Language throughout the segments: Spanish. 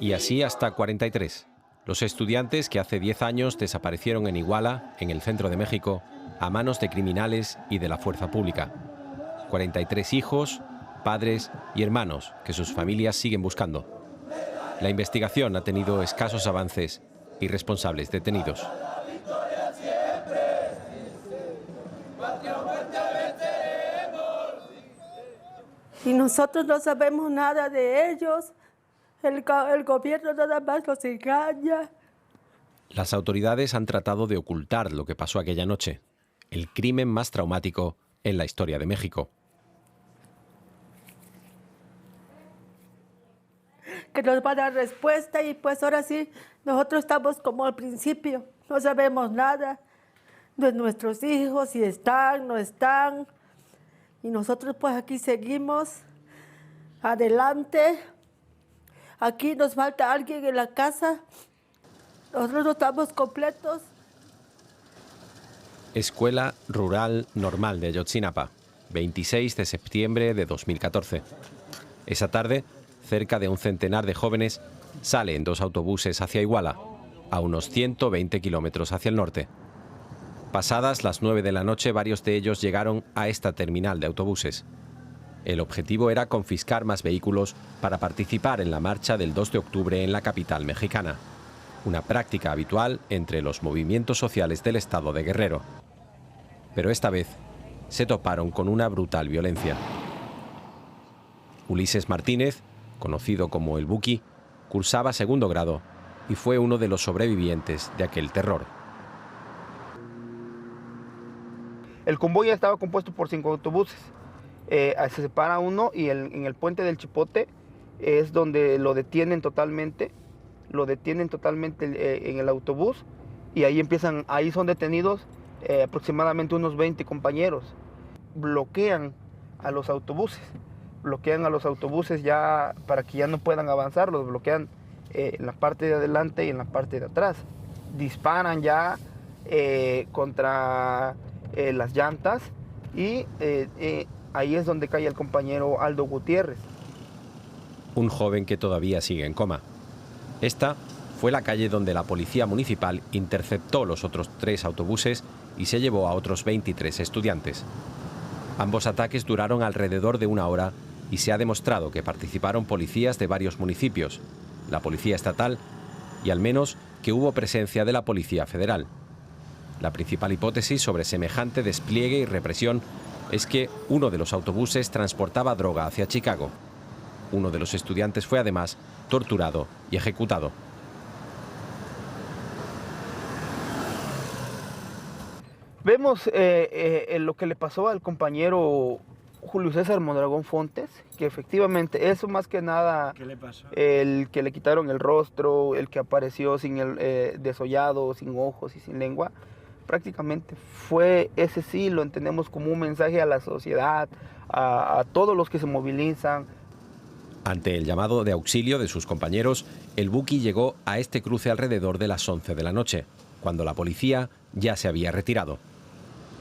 Y así hasta 43. Los estudiantes que hace 10 años desaparecieron en Iguala, en el centro de México, a manos de criminales y de la fuerza pública. 43 hijos, padres y hermanos que sus familias siguen buscando. La investigación ha tenido escasos avances y responsables detenidos. Y nosotros no sabemos nada de ellos. El gobierno nada más los engaña. Las autoridades han tratado de ocultar lo que pasó aquella noche, el crimen más traumático en la historia de México. Que nos va a dar respuesta y pues ahora sí, nosotros estamos como al principio, no sabemos nada de nuestros hijos, si están, no están. Y nosotros pues aquí seguimos, adelante. Aquí nos falta alguien en la casa. Nosotros no estamos completos. Escuela Rural Normal de Ayotzinapa, 26 de septiembre de 2014. Esa tarde, cerca de un centenar de jóvenes salen 2 autobuses hacia Iguala, a unos 120 kilómetros hacia el norte. Pasadas las 9 de la noche, varios de ellos llegaron a esta terminal de autobuses. El objetivo era confiscar más vehículos para participar en la marcha del 2 de octubre en la capital mexicana, una práctica habitual entre los movimientos sociales del estado de Guerrero. Pero esta vez se toparon con una brutal violencia. Ulises Martínez, conocido como el Buki, cursaba segundo grado y fue uno de los sobrevivientes de aquel terror. El convoy estaba compuesto por 5 autobuses. Se separa uno y en el puente del Chipote es donde lo detienen totalmente en el autobús y ahí son detenidos aproximadamente unos 20 compañeros. Bloquean a los autobuses ya para que ya no puedan avanzar, los bloquean en la parte de adelante y en la parte de atrás. Disparan ya contra las llantas y ahí es donde cae el compañero Aldo Gutiérrez. Un joven que todavía sigue en coma. Esta fue la calle donde la policía municipal interceptó los otros 3 autobuses y se llevó a otros 23 estudiantes. Ambos ataques duraron alrededor de 1 hora y se ha demostrado que participaron policías de varios municipios, la Policía Estatal y al menos que hubo presencia de la Policía Federal. La principal hipótesis sobre semejante despliegue y represión es que uno de los autobuses transportaba droga hacia Chicago. Uno de los estudiantes fue además torturado y ejecutado. Vemos lo que le pasó al compañero Julio César Mondragón Fontes, que efectivamente eso más que nada, ¿Qué le pasó? El que le quitaron el rostro, el que apareció sin desollado, sin ojos y sin lengua, prácticamente fue ese sí, lo entendemos como un mensaje a la sociedad, a todos los que se movilizan. Ante el llamado de auxilio de sus compañeros, el Buki llegó a este cruce alrededor de las 11 de la noche, cuando la policía ya se había retirado.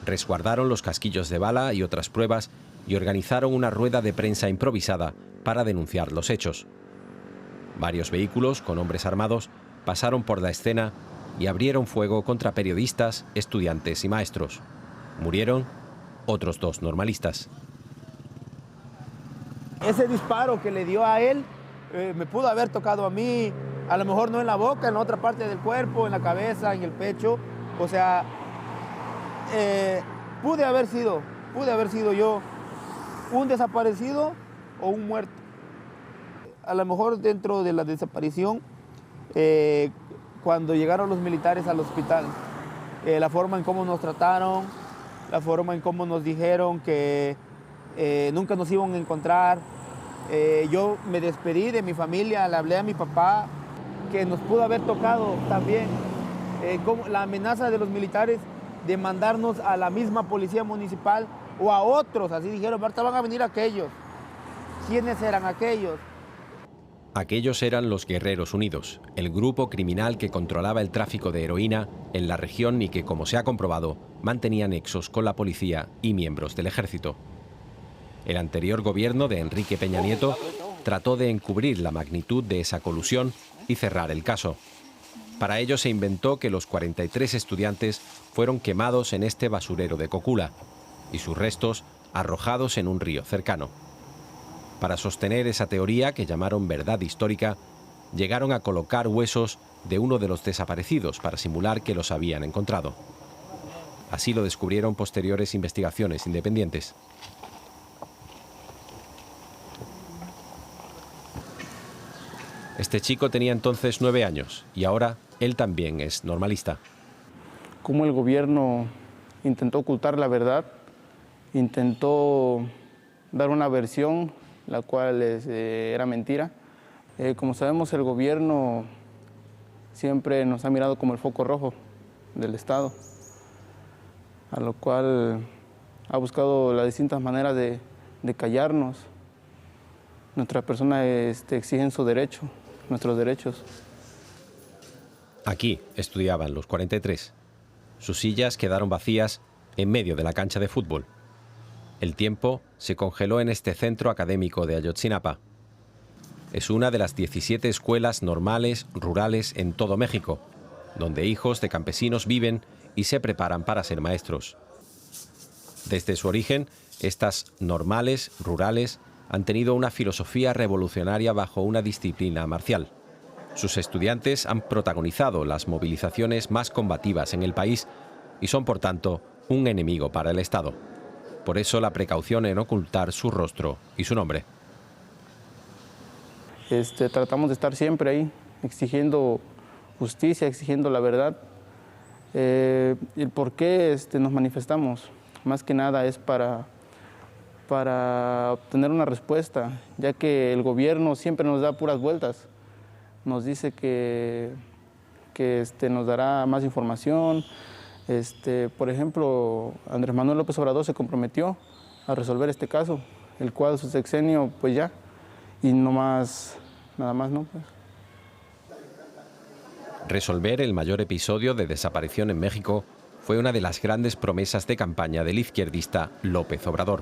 Resguardaron los casquillos de bala y otras pruebas y organizaron una rueda de prensa improvisada para denunciar los hechos. Varios vehículos con hombres armados pasaron por la escena y abrieron fuego contra periodistas, estudiantes y maestros. Murieron otros 2 normalistas. Ese disparo que le dio a él me pudo haber tocado a mí, a lo mejor no en la boca, en la otra parte del cuerpo, en la cabeza, en el pecho. O sea, pude haber sido yo un desaparecido o un muerto. A lo mejor dentro de la desaparición, cuando llegaron los militares al hospital, la forma en cómo nos trataron, la forma en cómo nos dijeron que nunca nos iban a encontrar. Yo me despedí de mi familia, le hablé a mi papá, que nos pudo haber tocado también como la amenaza de los militares de mandarnos a la misma policía municipal o a otros, así dijeron, ahorita van a venir aquellos. ¿Quiénes eran aquellos? Aquellos eran los Guerreros Unidos, el grupo criminal que controlaba el tráfico de heroína en la región y que, como se ha comprobado, mantenía nexos con la policía y miembros del ejército. El anterior gobierno de Enrique Peña Nieto trató de encubrir la magnitud de esa colusión y cerrar el caso. Para ello se inventó que los 43 estudiantes fueron quemados en este basurero de Cocula y sus restos arrojados en un río cercano. Para sostener esa teoría, que llamaron verdad histórica, llegaron a colocar huesos de uno de los desaparecidos para simular que los habían encontrado. Así lo descubrieron posteriores investigaciones independientes. Este chico tenía entonces 9 años y ahora él también es normalista. Cómo el gobierno intentó ocultar la verdad, intentó dar una versión, la cual era mentira. Como sabemos, el gobierno siempre nos ha mirado como el foco rojo del Estado, a lo cual ha buscado las distintas maneras de callarnos. Nuestras personas exigen su derecho, nuestros derechos. Aquí estudiaban los 43. Sus sillas quedaron vacías en medio de la cancha de fútbol. El tiempo se congeló en este centro académico de Ayotzinapa. Es una de las 17 escuelas normales rurales en todo México, donde hijos de campesinos viven y se preparan para ser maestros. Desde su origen, estas normales rurales han tenido una filosofía revolucionaria bajo una disciplina marcial. Sus estudiantes han protagonizado las movilizaciones más combativas en el país y son, por tanto, un enemigo para el Estado. Por eso la precaución en ocultar su rostro y su nombre. Tratamos de estar siempre ahí, exigiendo justicia, exigiendo la verdad. ¿El por qué nos manifestamos? Más que nada es para obtener una respuesta, ya que el gobierno siempre nos da puras vueltas. Nos dice que nos dará más información. Por ejemplo, Andrés Manuel López Obrador se comprometió a resolver este caso, el cual su sexenio, pues ya, y nada más no. Pues. Resolver el mayor episodio de desaparición en México fue una de las grandes promesas de campaña del izquierdista López Obrador.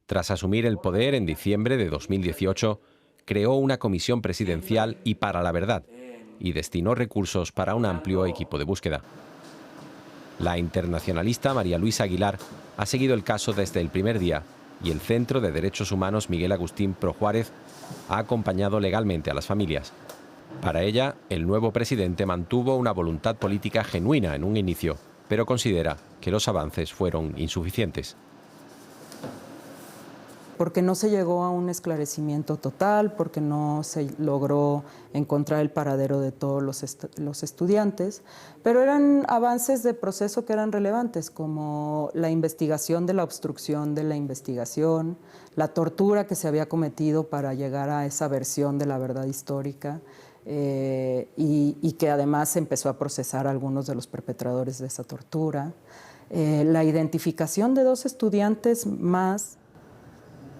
Tras asumir el poder en diciembre de 2018, creó una comisión presidencial y para la verdad y destinó recursos para un amplio equipo de búsqueda. La internacionalista María Luisa Aguilar ha seguido el caso desde el primer día y el Centro de Derechos Humanos Miguel Agustín Pro Juárez ha acompañado legalmente a las familias. Para ella, el nuevo presidente mantuvo una voluntad política genuina en un inicio, pero considera que los avances fueron insuficientes. Porque no se llegó a un esclarecimiento total, porque no se logró encontrar el paradero de todos los estudiantes, pero eran avances de proceso que eran relevantes, como la investigación de la obstrucción de la investigación, la tortura que se había cometido para llegar a esa versión de la verdad histórica, y que además se empezó a procesar a algunos de los perpetradores de esa tortura, la identificación de 2 estudiantes más.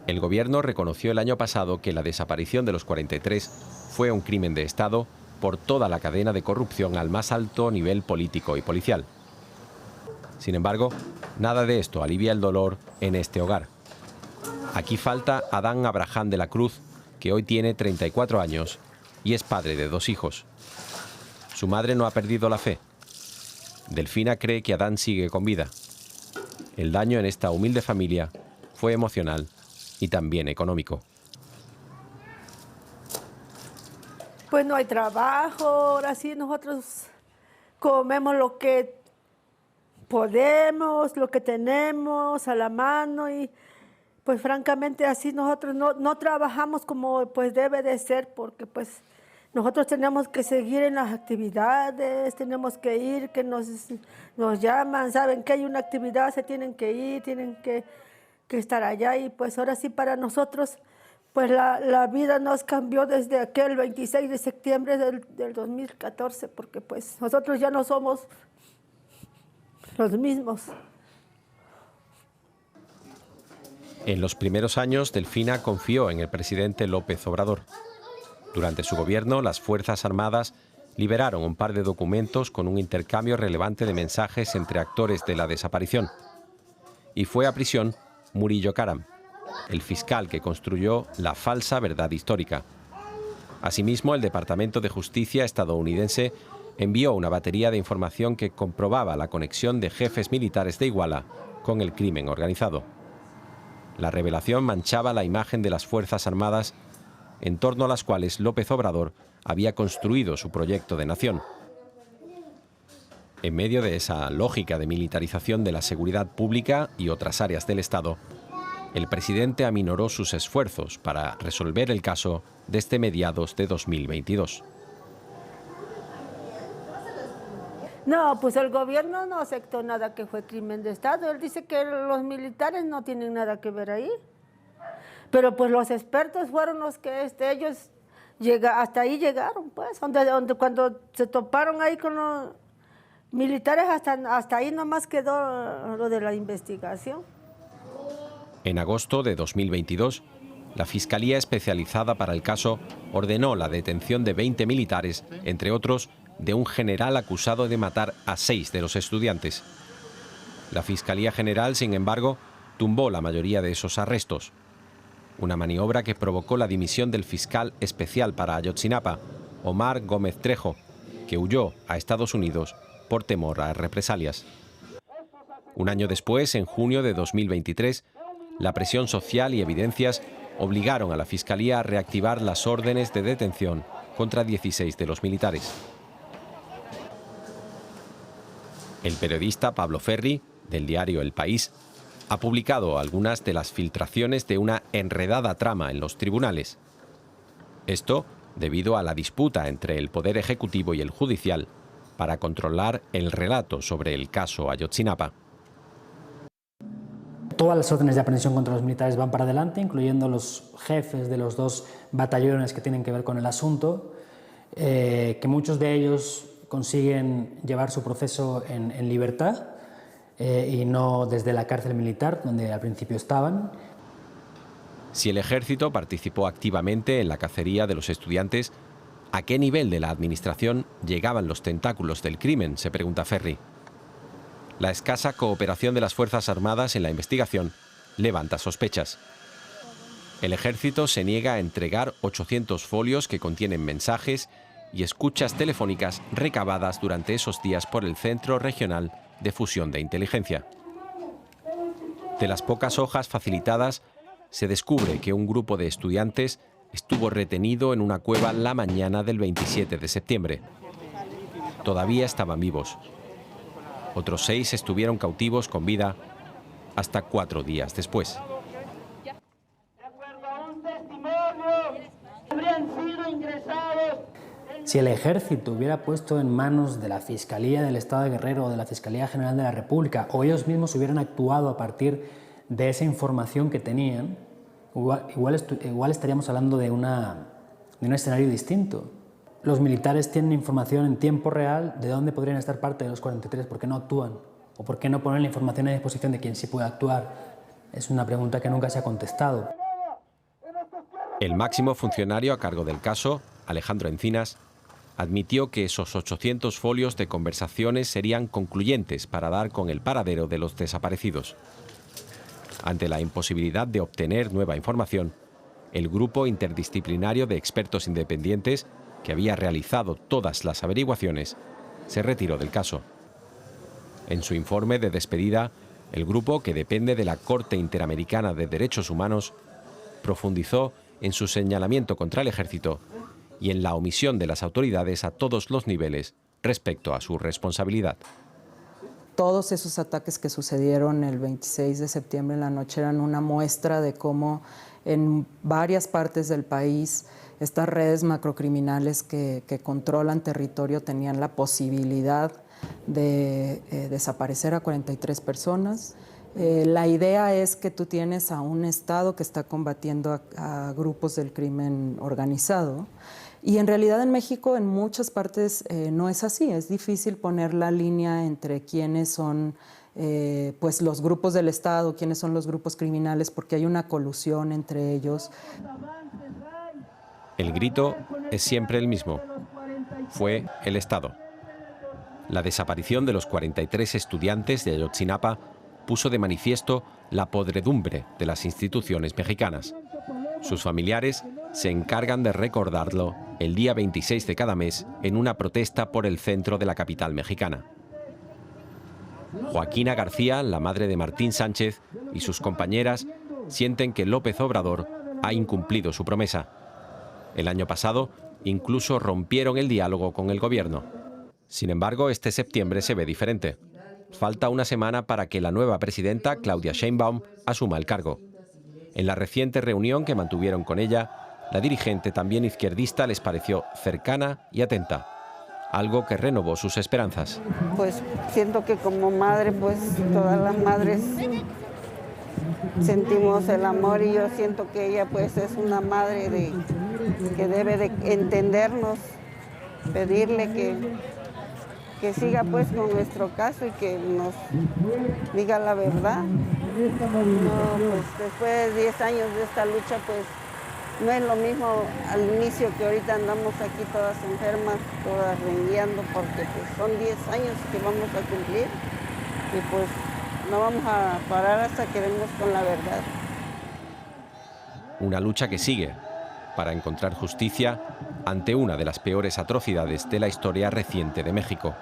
El gobierno reconoció el año pasado que la desaparición de los 43 fue un crimen de Estado por toda la cadena de corrupción al más alto nivel político y policial. Sin embargo, nada de esto alivia el dolor en este hogar. Aquí falta Adán Abraham de la Cruz, que hoy tiene 34 años y es padre de 2 hijos. Su madre no ha perdido la fe. Delfina cree que Adán sigue con vida. El daño en esta humilde familia fue emocional y también económico. Pues no hay trabajo, ahora sí nosotros comemos lo que podemos, lo que tenemos a la mano y pues francamente así nosotros no trabajamos como pues debe de ser, porque pues nosotros tenemos que seguir en las actividades, tenemos que ir, que nos llaman, saben que hay una actividad, se tienen que ir, tienen que estar allá y pues ahora sí para nosotros pues la vida nos cambió desde aquel 26 de septiembre del 2014, porque pues nosotros ya no somos los mismos. En los primeros años, Delfina confió en el presidente López Obrador. Durante su gobierno, las Fuerzas Armadas liberaron un par de documentos con un intercambio relevante de mensajes entre actores de la desaparición. Y fue a prisión Murillo Karam, el fiscal que construyó la falsa verdad histórica. Asimismo, el Departamento de Justicia estadounidense envió una batería de información que comprobaba la conexión de jefes militares de Iguala con el crimen organizado. La revelación manchaba la imagen de las Fuerzas Armadas, en torno a las cuales López Obrador había construido su proyecto de nación. En medio de esa lógica de militarización de la seguridad pública y otras áreas del Estado, el presidente aminoró sus esfuerzos para resolver el caso desde mediados de 2022. No, pues el gobierno no aceptó nada que fue crimen de Estado. Él dice que los militares no tienen nada que ver ahí. Pero pues los expertos fueron los que ellos hasta ahí llegaron, pues, donde cuando se toparon ahí con los militares, hasta ahí nomás quedó lo de la investigación. En agosto de 2022, la Fiscalía Especializada para el caso ordenó la detención de 20 militares, entre otros, de un general acusado de matar a 6 de los estudiantes. La Fiscalía General, sin embargo, tumbó la mayoría de esos arrestos. Una maniobra que provocó la dimisión del fiscal especial para Ayotzinapa, Omar Gómez Trejo, que huyó a Estados Unidos por temor a represalias. Un año después, en junio de 2023, la presión social y evidencias obligaron a la Fiscalía a reactivar las órdenes de detención contra 16 de los militares. El periodista Pablo Ferri, del diario El País, ha publicado algunas de las filtraciones de una enredada trama en los tribunales. Esto debido a la disputa entre el Poder Ejecutivo y el Judicial para controlar el relato sobre el caso Ayotzinapa. Todas las órdenes de aprehensión contra los militares van para adelante, incluyendo los jefes de los 2 batallones que tienen que ver con el asunto, que muchos de ellos consiguen llevar su proceso en libertad y no desde la cárcel militar, donde al principio estaban. Si el ejército participó activamente en la cacería de los estudiantes, ¿a qué nivel de la administración llegaban los tentáculos del crimen?, se pregunta Ferri. La escasa cooperación de las Fuerzas Armadas en la investigación levanta sospechas. El ejército se niega a entregar 800 folios que contienen mensajes y escuchas telefónicas recabadas durante esos días por el Centro Regional de Fusión de Inteligencia. De las pocas hojas facilitadas, se descubre que un grupo de estudiantes estuvo retenido en una cueva la mañana del 27 de septiembre. Todavía estaban vivos. Otros 6 estuvieron cautivos con vida hasta 4 días después. Si el ejército hubiera puesto en manos de la Fiscalía del Estado de Guerrero o de la Fiscalía General de la República, o ellos mismos hubieran actuado a partir de esa información que tenían, igual estaríamos hablando de un escenario distinto. Los militares tienen información en tiempo real de dónde podrían estar parte de los 43, ¿por qué no actúan? ¿O por qué no ponen la información a disposición de quien sí puede actuar? Es una pregunta que nunca se ha contestado. El máximo funcionario a cargo del caso, Alejandro Encinas, admitió que esos 800 folios de conversaciones serían concluyentes para dar con el paradero de los desaparecidos. Ante la imposibilidad de obtener nueva información, el grupo interdisciplinario de expertos independientes, que había realizado todas las averiguaciones, se retiró del caso. En su informe de despedida, el grupo, que depende de la Corte Interamericana de Derechos Humanos, profundizó en su señalamiento contra el ejército y en la omisión de las autoridades a todos los niveles respecto a su responsabilidad. Todos esos ataques que sucedieron el 26 de septiembre en la noche eran una muestra de cómo en varias partes del país estas redes macrocriminales que controlan territorio tenían la posibilidad de desaparecer a 43 personas. La idea es que tú tienes a un Estado que está combatiendo a grupos del crimen organizado. Y en realidad en México, en muchas partes, no es así. Es difícil poner la línea entre quiénes son pues los grupos del Estado, quiénes son los grupos criminales, porque hay una colusión entre ellos. El grito es siempre el mismo. Fue el Estado. La desaparición de los 43 estudiantes de Ayotzinapa puso de manifiesto la podredumbre de las instituciones mexicanas. Sus familiares se encargan de recordarlo el día 26 de cada mes en una protesta por el centro de la capital mexicana. Joaquina García, la madre de Martín Sánchez, y sus compañeras sienten que López Obrador ha incumplido su promesa. El año pasado incluso rompieron el diálogo con el gobierno. Sin embargo, este septiembre se ve diferente. Falta una semana para que la nueva presidenta, Claudia Sheinbaum, asuma el cargo. En la reciente reunión que mantuvieron con ella, la dirigente también izquierdista les pareció cercana y atenta, algo que renovó sus esperanzas. Pues siento que como madre, pues todas las madres sentimos el amor y yo siento que ella pues es una madre que debe de entendernos, pedirle que siga pues con nuestro caso y que nos diga la verdad. No, pues después de 10 años de esta lucha, pues no es lo mismo al inicio que ahorita andamos aquí todas enfermas, todas rengueando, porque pues son 10 años que vamos a cumplir y pues no vamos a parar hasta que demos con la verdad. Una lucha que sigue para encontrar justicia ante una de las peores atrocidades de la historia reciente de México.